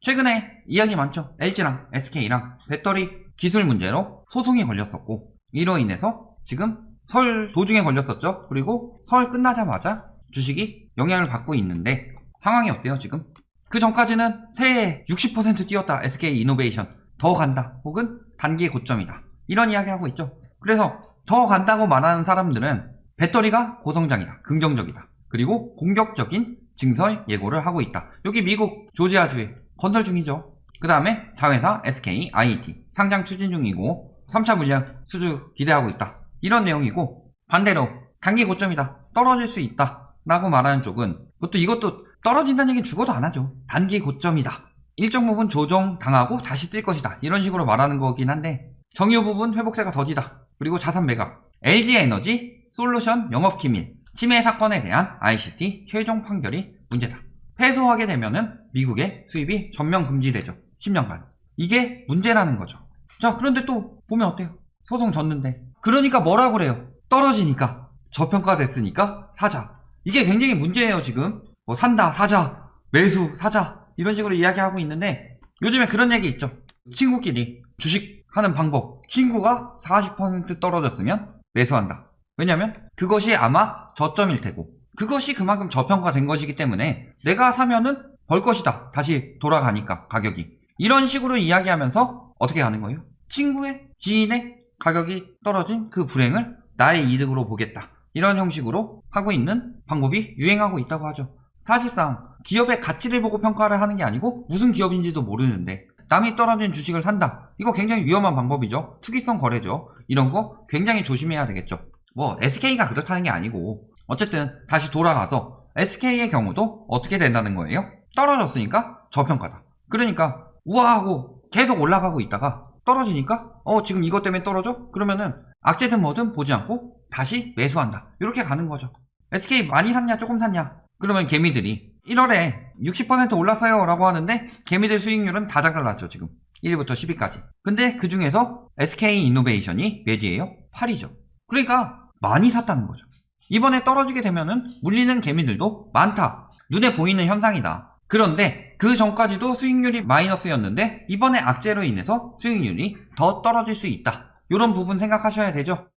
최근에 이야기 많죠. LG랑 SK랑 배터리 기술 문제로 소송이 걸렸었고, 이로 인해서 지금 설 도중에 걸렸었죠. 그리고 설 끝나자마자 주식이 영향을 받고 있는데 상황이 어때요 지금? 그 전까지는 새해에 60% 뛰었다, SK 이노베이션 더 간다, 혹은 단기 고점이다, 이런 이야기 하고 있죠. 그래서 더 간다고 말하는 사람들은 배터리가 고성장이다, 긍정적이다, 그리고 공격적인 증설 예고를 하고 있다. 여기 미국 조지아주에 건설 중이죠. 그 다음에 자회사 SK IET 상장 추진 중이고 3차 물량 수주 기대하고 있다, 이런 내용이고, 반대로 단기 고점이다, 떨어질 수 있다 라고 말하는 쪽은 이것도 떨어진다는 얘기는 죽어도 안 하죠. 단기 고점이다, 일정 부분 조정 당하고 다시 뜰 것이다, 이런 식으로 말하는 거긴 한데, 정유 부분 회복세가 더디다, 그리고 자산 매각, LG에너지 솔루션 영업기밀 침해 사건에 대한 ICT 최종 판결이 문제다. 패소하게 되면은 미국의 수입이 전면 금지되죠. 10년간. 이게 문제라는 거죠. 자, 그런데 또 보면 어때요? 소송 졌는데. 그러니까 뭐라 그래요? 떨어지니까, 저평가됐으니까 사자. 이게 굉장히 문제예요 지금. 뭐 산다, 사자, 매수, 사자, 이런 식으로 이야기하고 있는데, 요즘에 그런 얘기 있죠. 친구끼리 주식 하는 방법. 친구가 40% 떨어졌으면 매수한다. 왜냐면 그것이 아마 저점일 테고, 그것이 그만큼 저평가된 것이기 때문에 내가 사면은 벌 것이다, 다시 돌아가니까 가격이. 이런 식으로 이야기하면서 어떻게 하는 거예요? 친구의, 지인의 가격이 떨어진 그 불행을 나의 이득으로 보겠다, 이런 형식으로 하고 있는 방법이 유행하고 있다고 하죠. 사실상 기업의 가치를 보고 평가를 하는 게 아니고 무슨 기업인지도 모르는데 남이 떨어진 주식을 산다, 이거 굉장히 위험한 방법이죠. 투기성 거래죠. 이런 거 굉장히 조심해야 되겠죠. 뭐 SK가 그렇다는 게 아니고, 어쨌든 다시 돌아가서 SK의 경우도 어떻게 된다는 거예요? 떨어졌으니까 저평가다. 그러니까 우아하고 계속 올라가고 있다가 떨어지니까 지금 이것 때문에 떨어져? 그러면은 악재든 뭐든 보지 않고 다시 매수한다, 이렇게 가는 거죠. SK 많이 샀냐 조금 샀냐? 그러면 개미들이 1월에 60% 올랐어요 라고 하는데 개미들 수익률은 다 작달났죠 지금. 1위부터 10위까지. 근데 그 중에서 SK 이노베이션이 몇이에요? 8위죠. 그러니까 많이 샀다는 거죠. 이번에 떨어지게 되면은 물리는 개미들도 많다, 눈에 보이는 현상이다. 그런데 그 전까지도 수익률이 마이너스였는데 이번에 악재로 인해서 수익률이 더 떨어질 수 있다, 이런 부분 생각하셔야 되죠.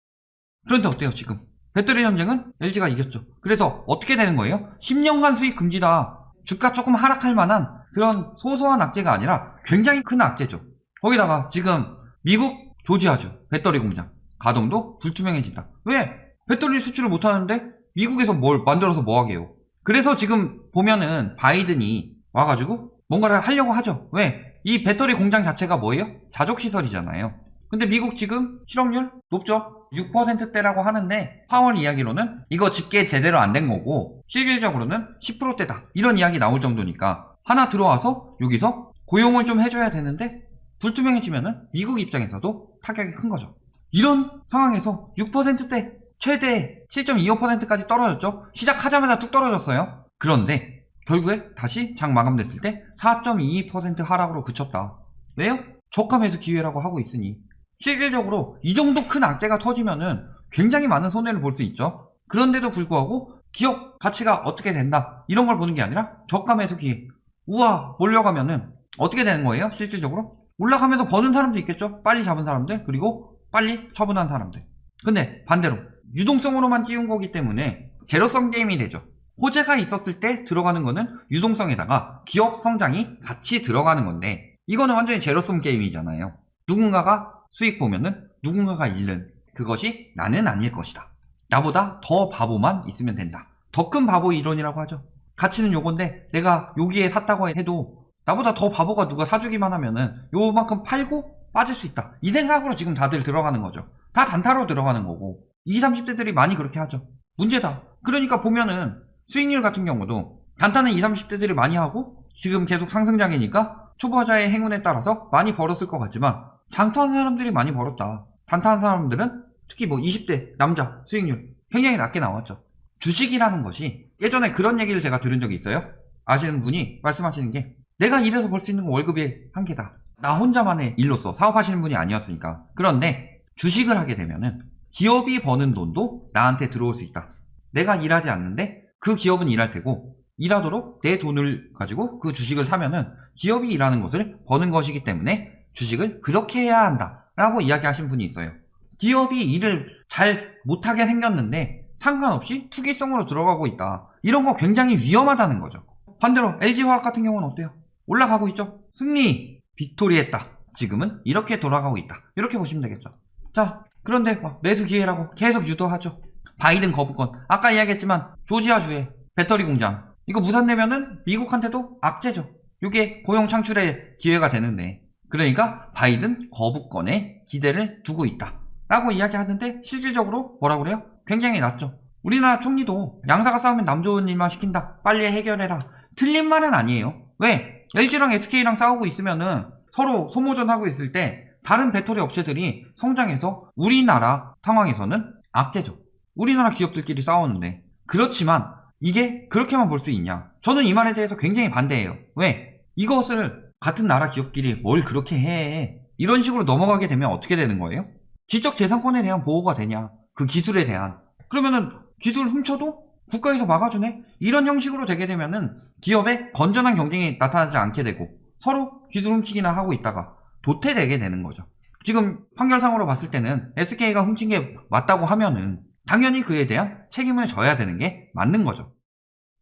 그런데 어때요 지금? 배터리 전쟁은 LG가 이겼죠. 그래서 어떻게 되는 거예요? 10년간 수익 금지다. 주가 조금 하락할 만한 그런 소소한 악재가 아니라 굉장히 큰 악재죠. 거기다가 지금 미국 조지아주 배터리 공장 가동도 불투명해진다. 왜? 배터리 수출을 못하는데 미국에서 뭘 만들어서 뭐하게요. 그래서 지금 보면은 바이든이 와가지고 뭔가를 하려고 하죠. 왜? 이 배터리 공장 자체가 뭐예요? 자족시설이잖아요. 근데 미국 지금 실업률 높죠? 6%대라고 하는데 파월 이야기로는 이거 집계 제대로 안 된 거고 실질적으로는 10%대다, 이런 이야기 나올 정도니까 하나 들어와서 여기서 고용을 좀 해줘야 되는데 불투명해지면은 미국 입장에서도 타격이 큰 거죠. 이런 상황에서 6%대 최대 7.25%까지 떨어졌죠. 시작하자마자 뚝 떨어졌어요. 그런데 결국에 다시 장 마감됐을 때 4.22% 하락으로 그쳤다. 왜요? 저가 매수 기회라고 하고 있으니. 실질적으로 이 정도 큰 악재가 터지면은 굉장히 많은 손해를 볼 수 있죠. 그런데도 불구하고 기업 가치가 어떻게 된다, 이런 걸 보는 게 아니라 저가 매수 기회, 우와 몰려가면은 어떻게 되는 거예요? 실질적으로 올라가면서 버는 사람도 있겠죠. 빨리 잡은 사람들, 그리고 빨리 처분한 사람들. 근데 반대로 유동성으로만 띄운 거기 때문에 제로섬 게임이 되죠. 호재가 있었을 때 들어가는 거는 유동성에다가 기업 성장이 같이 들어가는 건데, 이거는 완전히 제로섬 게임이잖아요. 누군가가 수익 보면은 누군가가 잃는, 그것이 나는 아닐 것이다. 나보다 더 바보만 있으면 된다. 더 큰 바보 이론이라고 하죠. 가치는 요건데 내가 여기에 샀다고 해도 나보다 더 바보가 누가 사주기만 하면은 요만큼 팔고 빠질 수 있다, 이 생각으로 지금 다들 들어가는 거죠. 다 단타로 들어가는 거고 20, 30대들이 많이 그렇게 하죠. 문제다. 그러니까 보면은 수익률 같은 경우도 단타는 20, 30대들이 많이 하고 지금 계속 상승장이니까 초보자의 행운에 따라서 많이 벌었을 것 같지만 장투하는 사람들이 많이 벌었다. 단타하는 사람들은 특히 뭐 20대 남자 수익률 굉장히 낮게 나왔죠. 주식이라는 것이, 예전에 그런 얘기를 제가 들은 적이 있어요. 아시는 분이 말씀하시는 게, 내가 일해서 벌 수 있는 건 월급의 한계다. 나 혼자만의 일로서 사업하시는 분이 아니었으니까. 그런데 주식을 하게 되면은 기업이 버는 돈도 나한테 들어올 수 있다. 내가 일하지 않는데 그 기업은 일할 테고 일하도록 내 돈을 가지고 그 주식을 사면은 기업이 일하는 것을 버는 것이기 때문에 주식을 그렇게 해야 한다 라고 이야기하신 분이 있어요. 기업이 일을 잘 못하게 생겼는데 상관없이 투기성으로 들어가고 있다. 이런 거 굉장히 위험하다는 거죠. 반대로 LG화학 같은 경우는 어때요? 올라가고 있죠. 승리, 빅토리했다. 지금은 이렇게 돌아가고 있다. 이렇게 보시면 되겠죠. 자, 그런데 매수 기회라고 계속 유도하죠. 바이든 거부권, 아까 이야기했지만 조지아주의 배터리 공장, 이거 무산되면은 미국한테도 악재죠. 이게 고용 창출의 기회가 되는데, 그러니까 바이든 거부권에 기대를 두고 있다 라고 이야기하는데, 실질적으로 뭐라고 그래요? 굉장히 낮죠. 우리나라 총리도 양사가 싸우면 남 좋은 일만 시킨다, 빨리 해결해라. 틀린 말은 아니에요. 왜? LG랑 SK랑 싸우고 있으면은 서로 소모전하고 있을 때 다른 배터리 업체들이 성장해서 우리나라 상황에서는 악재죠. 우리나라 기업들끼리 싸우는데. 그렇지만 이게 그렇게만 볼 수 있냐? 저는 이 말에 대해서 굉장히 반대해요. 왜? 이것을 같은 나라 기업끼리 뭘 그렇게 해? 이런 식으로 넘어가게 되면 어떻게 되는 거예요? 지적재산권에 대한 보호가 되냐? 그 기술에 대한. 그러면은 기술 훔쳐도 국가에서 막아주네? 이런 형식으로 되게 되면은 기업의 건전한 경쟁이 나타나지 않게 되고 서로 기술 훔치기나 하고 있다가 도태되게 되는 거죠. 지금 판결상으로 봤을 때는 SK가 훔친 게 맞다고 하면은 당연히 그에 대한 책임을 져야 되는 게 맞는 거죠.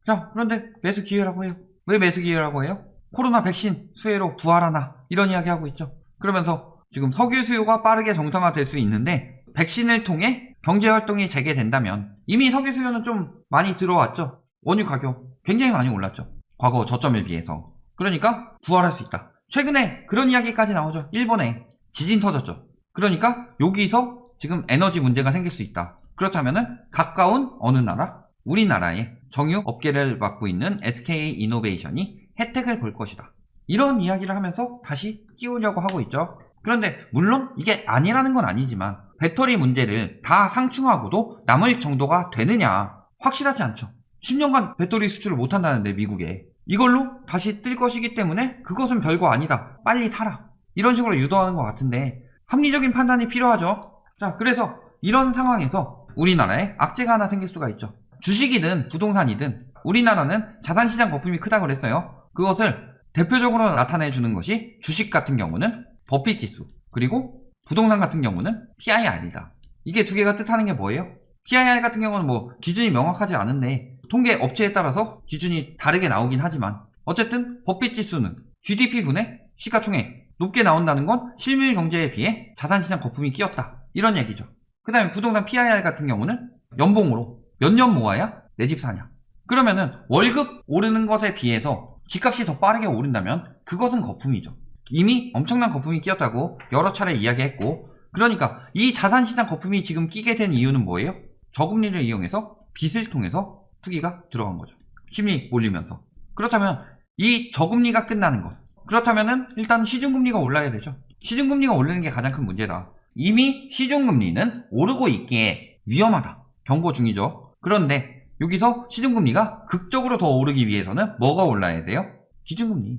자, 그런데 매수 기회라고 해요. 왜 매수 기회라고 해요? 코로나 백신 수혜로 부활하나 이런 이야기 하고 있죠. 그러면서 지금 석유 수요가 빠르게 정상화될 수 있는데 백신을 통해 경제활동이 재개된다면 이미 석유 수요는 좀 많이 들어왔죠. 원유 가격 굉장히 많이 올랐죠. 과거 저점에 비해서. 그러니까 부활할 수 있다. 최근에 그런 이야기까지 나오죠. 일본에 지진 터졌죠. 그러니까 여기서 지금 에너지 문제가 생길 수 있다. 그렇다면은 가까운 어느 나라? 우리나라의 정유 업계를 맡고 있는 SK이노베이션이 혜택을 볼 것이다. 이런 이야기를 하면서 다시 띄우려고 하고 있죠. 그런데 물론 이게 아니라는 건 아니지만 배터리 문제를 다 상충하고도 남을 정도가 되느냐 확실하지 않죠. 10년간 배터리 수출을 못한다는데 미국에 이걸로 다시 뜰 것이기 때문에 그것은 별거 아니다. 빨리 사라. 이런 식으로 유도하는 것 같은데 합리적인 판단이 필요하죠. 자, 그래서 이런 상황에서 우리나라에 악재가 하나 생길 수가 있죠. 주식이든 부동산이든 우리나라는 자산시장 거품이 크다고 그랬어요. 그것을 대표적으로 나타내주는 것이 주식 같은 경우는 버핏지수, 그리고 부동산 같은 경우는 PIR이다. 이게 두 개가 뜻하는 게 뭐예요? PIR 같은 경우는 뭐 기준이 명확하지 않은데 통계 업체에 따라서 기준이 다르게 나오긴 하지만 어쨌든 버핏지수는 GDP분의 시가총액 높게 나온다는 건 실물 경제에 비해 자산시장 거품이 끼었다. 이런 얘기죠. 그 다음에 부동산 PIR 같은 경우는 연봉으로 몇 년 모아야 내 집 사냐. 그러면은 월급 오르는 것에 비해서 집값이 더 빠르게 오른다면 그것은 거품이죠. 이미 엄청난 거품이 끼었다고 여러 차례 이야기했고, 그러니까 이 자산시장 거품이 지금 끼게 된 이유는 뭐예요? 저금리를 이용해서 빚을 통해서 투기가 들어간 거죠. 심리 몰리면서. 그렇다면 이 저금리가 끝나는 것. 그렇다면은 일단 시중금리가 올라야 되죠. 시중금리가 오르는 게 가장 큰 문제다. 이미 시중금리는 오르고 있기에 위험하다. 경고 중이죠. 그런데 여기서 시중금리가 극적으로 더 오르기 위해서는 뭐가 올라야 돼요? 기준금리.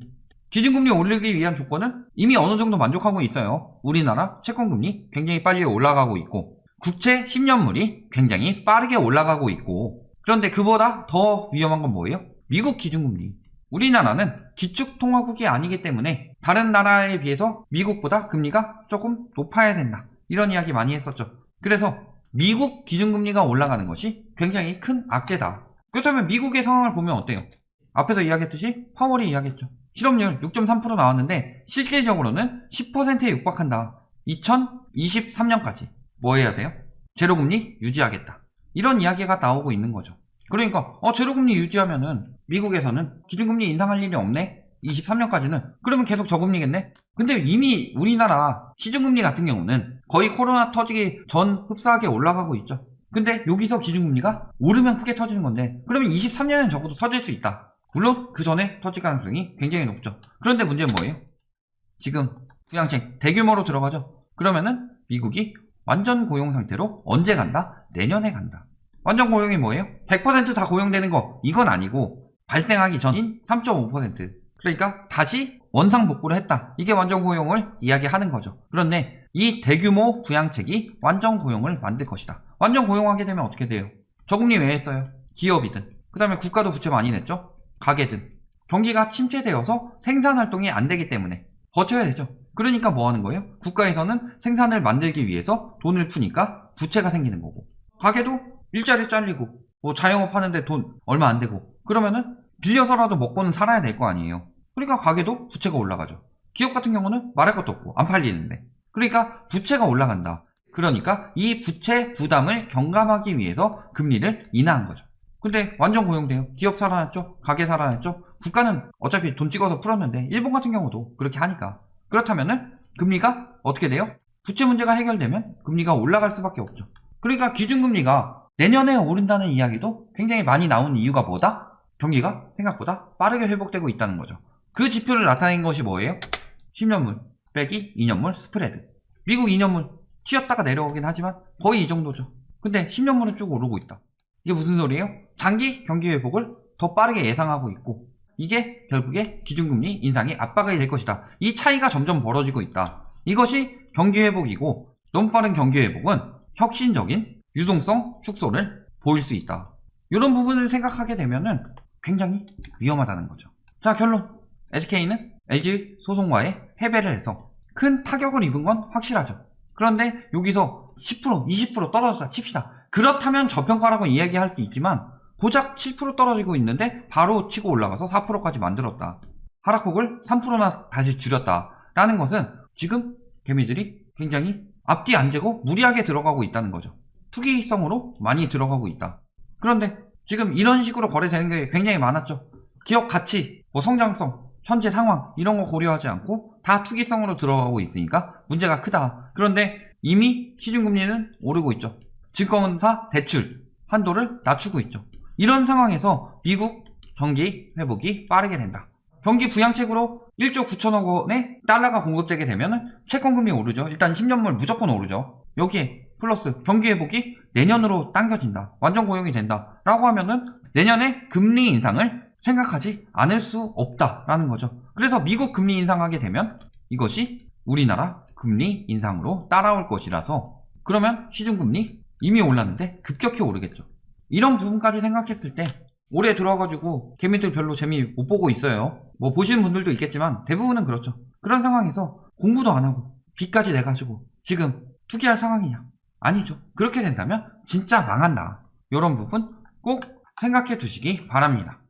기준금리 올리기 위한 조건은 이미 어느 정도 만족하고 있어요. 우리나라 채권금리 굉장히 빨리 올라가고 있고 국채 10년물이 굉장히 빠르게 올라가고 있고, 그런데 그보다 더 위험한 건 뭐예요? 미국 기준금리. 우리나라는 기축통화국이 아니기 때문에 다른 나라에 비해서 미국보다 금리가 조금 높아야 된다. 이런 이야기 많이 했었죠. 그래서 미국 기준금리가 올라가는 것이 굉장히 큰 악재다. 그렇다면 미국의 상황을 보면 어때요? 앞에서 이야기했듯이 파월이 이야기했죠. 실업률 6.3% 나왔는데 실질적으로는 10%에 육박한다. 2023년까지 뭐 해야 돼요? 제로금리 유지하겠다. 이런 이야기가 나오고 있는 거죠. 그러니까 제로금리 유지하면은 미국에서는 기준금리 인상할 일이 없네? 23년까지는? 그러면 계속 저금리겠네? 근데 이미 우리나라 시중금리 같은 경우는 거의 코로나 터지기 전 흡사하게 올라가고 있죠. 근데 여기서 기준금리가 오르면 크게 터지는 건데 그러면 23년엔 적어도 터질 수 있다. 물론 그 전에 터질 가능성이 굉장히 높죠. 그런데 문제는 뭐예요? 지금 부양책 대규모로 들어가죠. 그러면은 미국이 완전 고용 상태로 언제 간다? 내년에 간다. 완전 고용이 뭐예요? 100% 다 고용되는 거 이건 아니고 발생하기 전인 3.5%. 그러니까 다시 원상복구를 했다. 이게 완전 고용을 이야기하는 거죠. 그런데 이 대규모 부양책이 완전 고용을 만들 것이다. 완전 고용하게 되면 어떻게 돼요? 저금리 왜 했어요? 기업이든. 그 다음에 국가도 부채 많이 냈죠? 가게든 경기가 침체되어서 생산활동이 안 되기 때문에 버텨야 되죠. 그러니까 뭐 하는 거예요? 국가에서는 생산을 만들기 위해서 돈을 푸니까 부채가 생기는 거고, 가게도 일자리 잘리고 뭐 자영업 하는데 돈 얼마 안 되고 그러면은 빌려서라도 먹고는 살아야 될 거 아니에요. 그러니까 가게도 부채가 올라가죠. 기업 같은 경우는 말할 것도 없고 안 팔리는데, 그러니까 부채가 올라간다. 그러니까 이 부채 부담을 경감하기 위해서 금리를 인하한 거죠. 근데 완전 고용돼요. 기업 살아났죠? 가게 살아났죠? 국가는 어차피 돈 찍어서 풀었는데 일본 같은 경우도 그렇게 하니까, 그렇다면은 금리가 어떻게 돼요? 부채 문제가 해결되면 금리가 올라갈 수밖에 없죠. 그러니까 기준금리가 내년에 오른다는 이야기도 굉장히 많이 나오는 이유가 뭐다? 경기가 생각보다 빠르게 회복되고 있다는 거죠. 그 지표를 나타낸 것이 뭐예요? 10년물 빼기 2년물 스프레드. 미국 2년물 튀었다가 내려오긴 하지만 거의 이 정도죠. 근데 10년물은 쭉 오르고 있다. 이게 무슨 소리예요? 장기 경기 회복을 더 빠르게 예상하고 있고, 이게 결국에 기준금리 인상이 압박이 될 것이다. 이 차이가 점점 벌어지고 있다. 이것이 경기 회복이고, 너무 빠른 경기 회복은 혁신적인 유동성 축소를 보일 수 있다. 이런 부분을 생각하게 되면은 굉장히 위험하다는 거죠. 자, 결론. SK는 LG 소송과의 패배를 해서 큰 타격을 입은 건 확실하죠. 그런데 여기서 10%, 20% 떨어졌다 칩시다. 그렇다면 저평가라고 이야기할 수 있지만 고작 7% 떨어지고 있는데 바로 치고 올라가서 4%까지 만들었다. 하락폭을 3%나 다시 줄였다. 라는 것은 지금 개미들이 굉장히 앞뒤 안 재고 무리하게 들어가고 있다는 거죠. 투기성으로 많이 들어가고 있다. 그런데 지금 이런 식으로 거래되는 게 굉장히 많았죠. 기업 가치, 뭐 성장성, 현재 상황 이런 거 고려하지 않고 다 투기성으로 들어가고 있으니까 문제가 크다. 그런데 이미 시중금리는 오르고 있죠. 증권사 대출 한도를 낮추고 있죠. 이런 상황에서 미국 경기 회복이 빠르게 된다. 경기 부양책으로 1조 9천억 원의 달러가 공급되게 되면 채권금리 오르죠. 일단 10년물 무조건 오르죠. 여기에 플러스 경기 회복이 내년으로 당겨진다. 완전 고용이 된다. 라고 하면은 내년에 금리 인상을 생각하지 않을 수 없다라는 거죠. 그래서 미국 금리 인상하게 되면 이것이 우리나라 금리 인상으로 따라올 것이라서, 그러면 시중금리 이미 올랐는데 급격히 오르겠죠. 이런 부분까지 생각했을 때 올해 들어와가지고 개미들 별로 재미 못 보고 있어요. 뭐 보시는 분들도 있겠지만 대부분은 그렇죠. 그런 상황에서 공부도 안 하고 빚까지 내가지고 지금 투기할 상황이냐? 아니죠. 그렇게 된다면 진짜 망한다. 이런 부분 꼭 생각해 두시기 바랍니다.